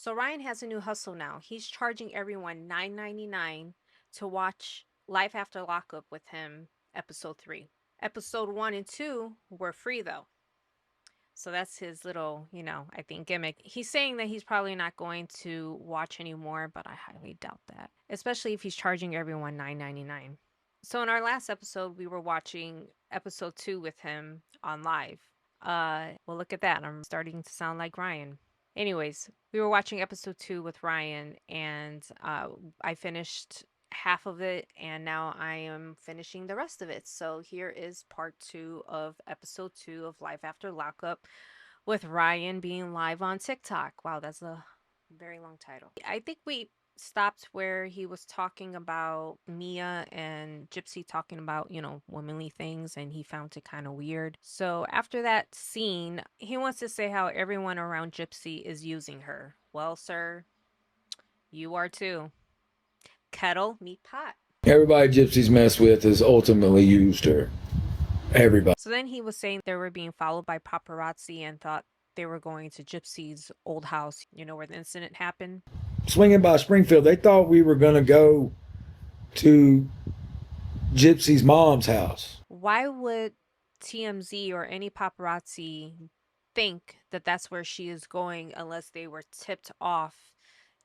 So Ryan has a new hustle now. He's charging everyone $9.99 to watch Life After Lockup with him, episode 3. Episode 1 and 2 were free though. So that's his little, I think gimmick. He's saying that he's probably not going to watch anymore, but I highly doubt that. Especially if he's charging everyone $9.99. So in our last episode, we were watching episode 2 with him on live. Well, look at that. I'm starting to sound like Ryan. Anyways, we were watching episode 2 with Ryan, and I finished half of it, and now I am finishing the rest of it. So here is part 2 of episode 2 of Life After Lockup with Ryan being live on TikTok. Wow, that's a very long title. I think we stopped where he was talking about Mia and Gypsy talking about, womanly things, and he found it kind of weird. So after that scene, he wants to say how everyone around Gypsy is using her. Well, sir, you are too. Kettle, meet pot. Everybody Gypsy's messed with has ultimately used her. Everybody. So then he was saying they were being followed by paparazzi and thought they were going to Gypsy's old house, where the incident happened. Swinging by Springfield, they thought we were going to go to Gypsy's mom's house. Why would TMZ or any paparazzi think that that's where she is going unless they were tipped off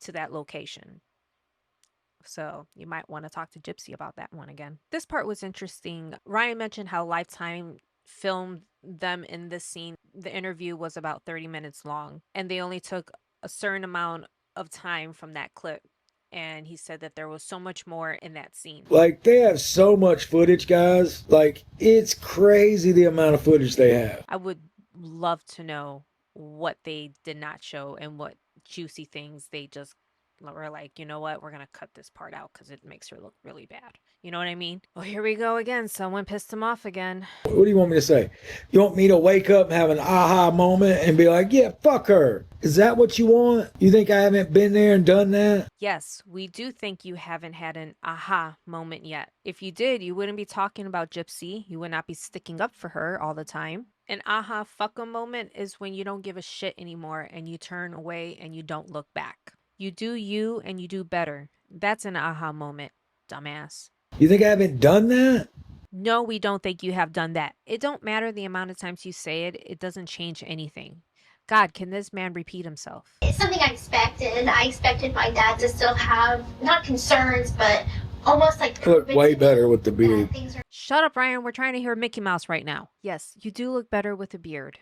to that location? So you might want to talk to Gypsy about that one again. This part was interesting. Ryan mentioned how Lifetime filmed them in this scene. The interview was about 30 minutes long, and they only took a certain amount of time from that clip. And he said that there was so much more in that scene. Like, they have so much footage, guys. Like, it's crazy the amount of footage they have. I would love to know what they did not show and what juicy things they just were like, you know what, we're going to cut this part out because it makes her look really bad. You know what I mean? Well, here we go again. Someone pissed him off again. What do you want me to say? You want me to wake up and have an aha moment and be like, yeah, fuck her? Is that what you want? You think I haven't been there and done that? Yes, we do think you haven't had an aha moment yet. If you did, you wouldn't be talking about Gypsy. You would not be sticking up for her all the time. An aha fuck 'em moment is when you don't give a shit anymore and you turn away and you don't look back. You do you and you do better. That's an aha moment, dumbass. You think I haven't done that? No, we don't think you have done that. It don't matter the amount of times you say it. It doesn't change anything. God, can this man repeat himself? It's something I expected. I expected my dad to still have, not concerns, but almost like... Look way better with the beard. Shut up, Ryan. We're trying to hear Mickey Mouse right now. Yes, you do look better with a beard.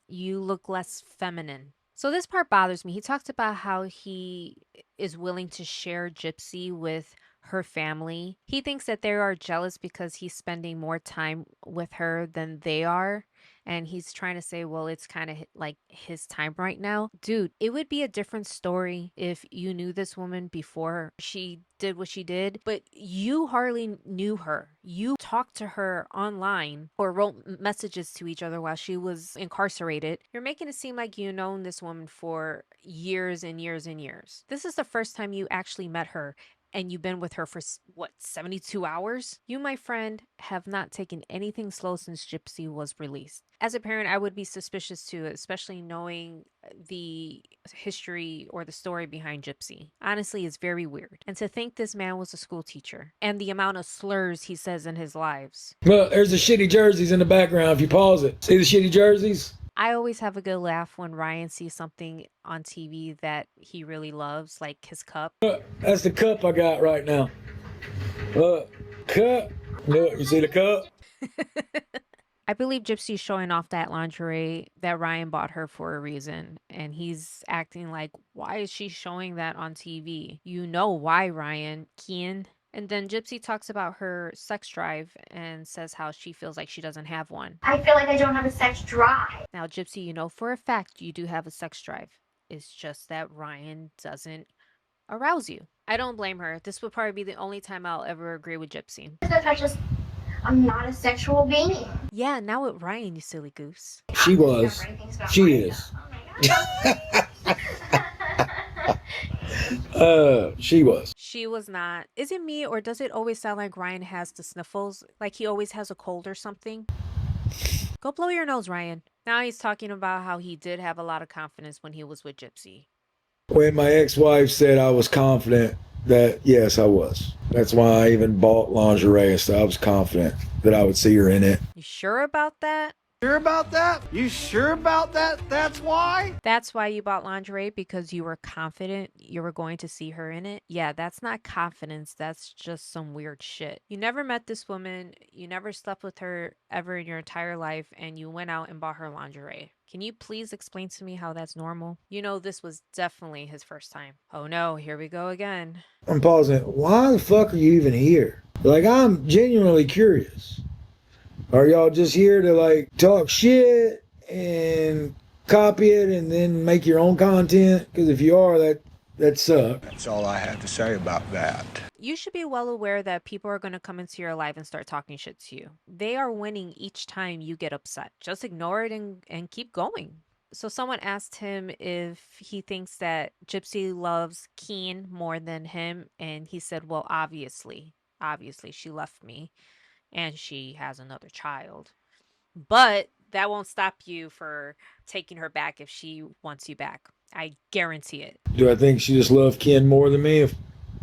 You look less feminine. So this part bothers me. He talked about how he is willing to share Gypsy with her family. He thinks that they are jealous because he's spending more time with her than they are. And he's trying to say, well, it's kind of like his time right now. Dude, it would be a different story if you knew this woman before she did what she did, but you hardly knew her. You talked to her online or wrote messages to each other while she was incarcerated. You're making it seem like you've known this woman for years and years and years. This is the first time you actually met her, and you've been with her for what, 72 hours? You, my friend, have not taken anything slow since Gypsy was released. As a parent, I would be suspicious too, especially knowing the history or the story behind Gypsy. Honestly, it's very weird. And to think this man was a school teacher and the amount of slurs he says in his lives. Look, there's the shitty jerseys in the background if you pause it. See the shitty jerseys? I always have a good laugh when Ryan sees something on TV that he really loves, like his cup. Look, that's the cup I got right now. Look, cup. Look, you see the cup? I believe Gypsy's showing off that lingerie that Ryan bought her for a reason. And he's acting like, why is she showing that on TV? You know why, Ryan. Kian. And then Gypsy talks about her sex drive and says how she feels like she doesn't have one. I feel like I don't have a sex drive. Now, Gypsy, you know for a fact you do have a sex drive. It's just that Ryan doesn't arouse you. I don't blame her. This would probably be the only time I'll ever agree with Gypsy. I'm not a sexual being. Yeah, now with Ryan, you silly goose. She was. She is. She was. She was not. Is it me, or does it always sound like Ryan has the sniffles? Like he always has a cold or something? Go blow your nose, Ryan. Now he's talking about how he did have a lot of confidence when he was with Gypsy. When my ex-wife said I was confident, that yes, I was. That's why I even bought lingerie and stuff. I was confident that I would see her in it. You sure about that? Sure about that? You sure about that? That's why? That's why you bought lingerie, because you were confident you were going to see her in it? Yeah, that's not confidence. That's just some weird shit. You never met this woman, you never slept with her ever in your entire life, and you went out and bought her lingerie. Can you please explain to me how that's normal? You know, this was definitely his first time. Oh no, here we go again. I'm pausing. Why the fuck are you even here? Like, I'm genuinely curious. Are y'all just here to like talk shit and copy it and then make your own content? Because if you are, that sucks. That's all I have to say about that. You should be well aware that people are going to come into your life and start talking shit to you. They are winning each time you get upset. Just ignore it and keep going. So someone asked him if he thinks that Gypsy loves Keen more than him, and he said, well, obviously she left me and she has another child. But that won't stop you for taking her back if she wants you back. I guarantee it. Do I think she just loved Ken more than me?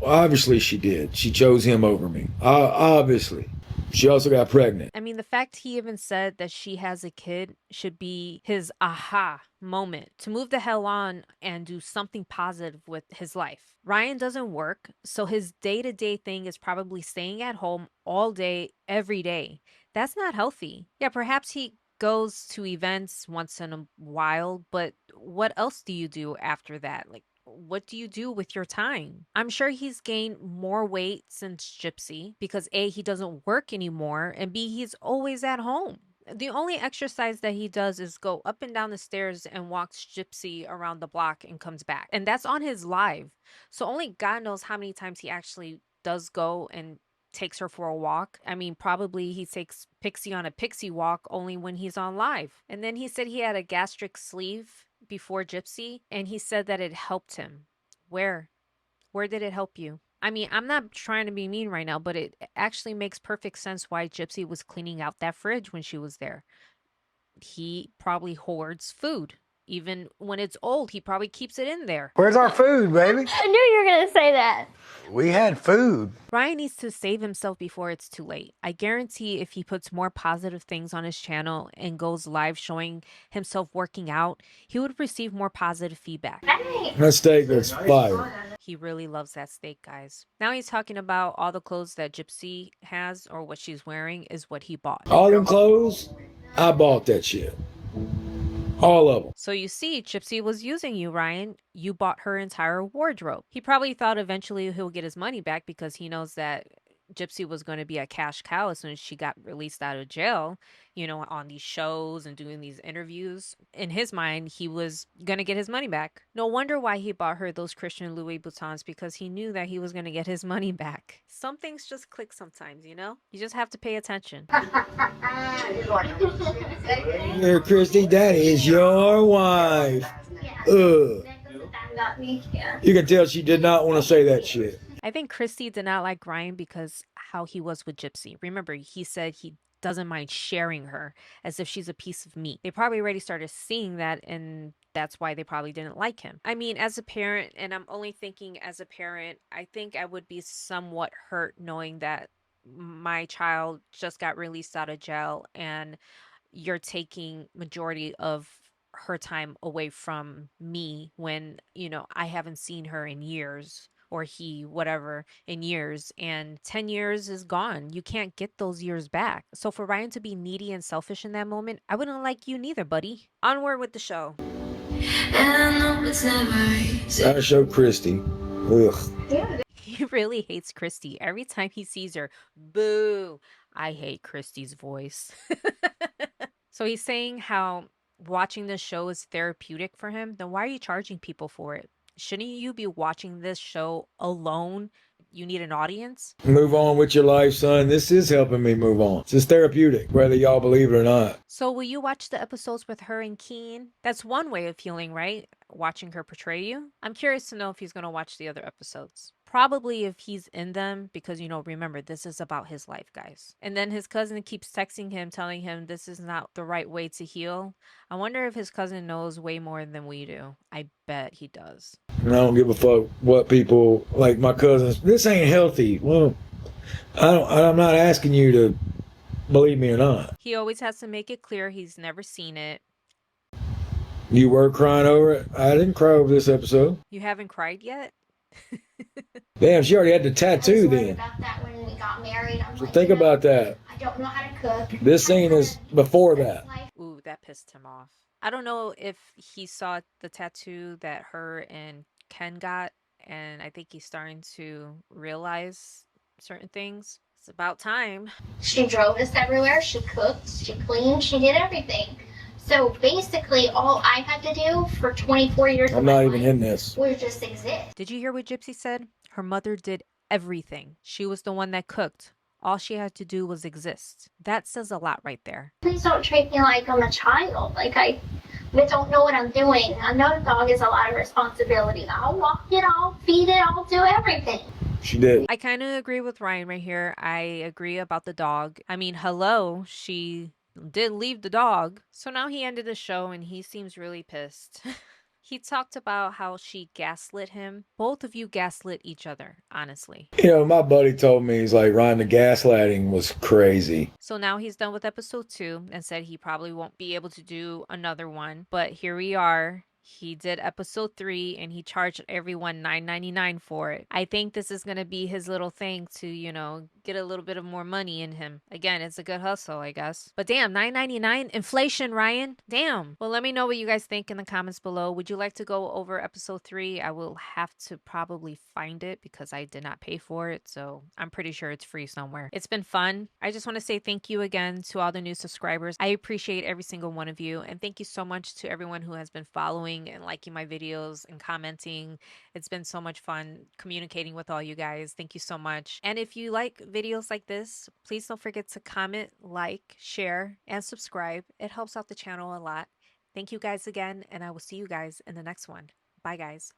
Well, obviously she did. She chose him over me. Obviously. She also got pregnant. I mean, the fact he even said that she has a kid should be his aha moment to move the hell on and do something positive with his life. Ryan doesn't work, so his day-to-day thing is probably staying at home all day, every day. That's not healthy. Yeah, perhaps he goes to events once in a while, but what else do you do after that? Like, what do you do with your time? I'm sure he's gained more weight since Gypsy because A, he doesn't work anymore, and B, he's always at home. The only exercise that he does is go up and down the stairs and walks Gypsy around the block and comes back. And that's on his live. So only God knows how many times he actually does go and takes her for a walk. I mean, probably he takes Pixie on a Pixie walk only when he's on live. And then he said he had a gastric sleeve before Gypsy, and he said that it helped him. Where? Where did it help you? I mean, I'm not trying to be mean right now, but it actually makes perfect sense why Gypsy was cleaning out that fridge when she was there. He probably hoards food. Even when it's old, he probably keeps it in there. Where's our food, baby? I knew you were gonna say that. We had food. Ryan needs to save himself before it's too late. I guarantee if he puts more positive things on his channel and goes live showing himself working out, he would receive more positive feedback. That steak that's fire. He really loves that steak, guys. Now he's talking about all the clothes that Gypsy has, or what she's wearing is what he bought. All them clothes, I bought that shit. All of them. So you see, Gypsy was using you, Ryan. You bought her entire wardrobe. He probably thought eventually he'll get his money back because he knows that Gypsy was going to be a cash cow as soon as she got released out of jail, you know, on these shows and doing these interviews. In his mind, he was going to get his money back. No wonder why he bought her those Christian Louis Vuittons, because he knew that he was going to get his money back. Some things just click sometimes, you know? You just have to pay attention. Here, Christy, that is your wife. Ugh. You can tell she did not want to say that shit. I think Christy did not like Ryan because how he was with Gypsy. Remember, he said he doesn't mind sharing her as if she's a piece of meat. They probably already started seeing that, and that's why they probably didn't like him. I mean, as a parent, and I'm only thinking as a parent, I think I would be somewhat hurt knowing that my child just got released out of jail and you're taking majority of her time away from me when, you know, I haven't seen her in years, or he, whatever, in years, and 10 years is gone. You can't get those years back. So for Ryan to be needy and selfish in that moment, I wouldn't like you neither, buddy. Onward with the show. I show Christy. Ugh. He really hates Christy. Every time he sees her, boo. I hate Christy's voice. So he's saying how watching this show is therapeutic for him. Then why are you charging people for it? Shouldn't you be watching this show alone? You need an audience? Move on with your life, son. This is helping me move on. This is therapeutic, whether y'all believe it or not. So will you watch the episodes with her and Keen? That's one way of feeling, right? Watching her portray you. I'm curious to know if he's going to watch the other episodes. Probably if he's in them, because, remember, this is about his life, guys. And then his cousin keeps texting him, telling him this is not the right way to heal. I wonder if his cousin knows way more than we do. I bet he does. And I don't give a fuck what people, like my cousins, this ain't healthy. Well, I'm not asking you to believe me or not. He always has to make it clear he's never seen it. You were crying over it? I didn't cry over this episode. You haven't cried yet? Damn, she already had the I was tattoo worried then. about that when we got married. I'm So like, think about that. I don't know how to cook. This scene is before that. Ooh, that pissed him off. I don't know if he saw the tattoo that her and Ken got, and I think he's starting to realize certain things. It's about time. She drove us everywhere. She cooked. She cleaned. She did everything. So basically, all I had to do for 24 years I'm of my not even life in this. was just exist. Did you hear what Gypsy said? Her mother did everything. She was the one that cooked. All she had to do was exist. That says a lot right there. Please don't treat me like I'm a child. Like I don't know what I'm doing. I know the dog is a lot of responsibility. I'll walk it, I'll feed it, I'll do everything. She did. I kind of agree with Ryan right here. I agree about the dog. I mean, hello, she did leave the dog. So now he ended the show and he seems really pissed. He talked about how she gaslit him. Both of you gaslit each other, honestly. You know, my buddy told me, he's like, Ryan, the gaslighting was crazy. So now he's done with episode 2 and said he probably won't be able to do another one. But here we are. He did episode 3 and he charged everyone $9.99 for it. I think this is going to be his little thing to, get a little bit of more money in him. Again, it's a good hustle, I guess. But damn, $9.99? Inflation, Ryan. Damn. Well, let me know what you guys think in the comments below. Would you like to go over episode 3? I will have to probably find it because I did not pay for it. So I'm pretty sure it's free somewhere. It's been fun. I just want to say thank you again to all the new subscribers. I appreciate every single one of you. And thank you so much to everyone who has been following and liking my videos and commenting. It's been so much fun communicating with all you guys. Thank you so much. And if you like videos like this, please don't forget to comment, like, share, and subscribe. It helps out the channel a lot. Thank you guys again, and I will see you guys in the next one. Bye, guys.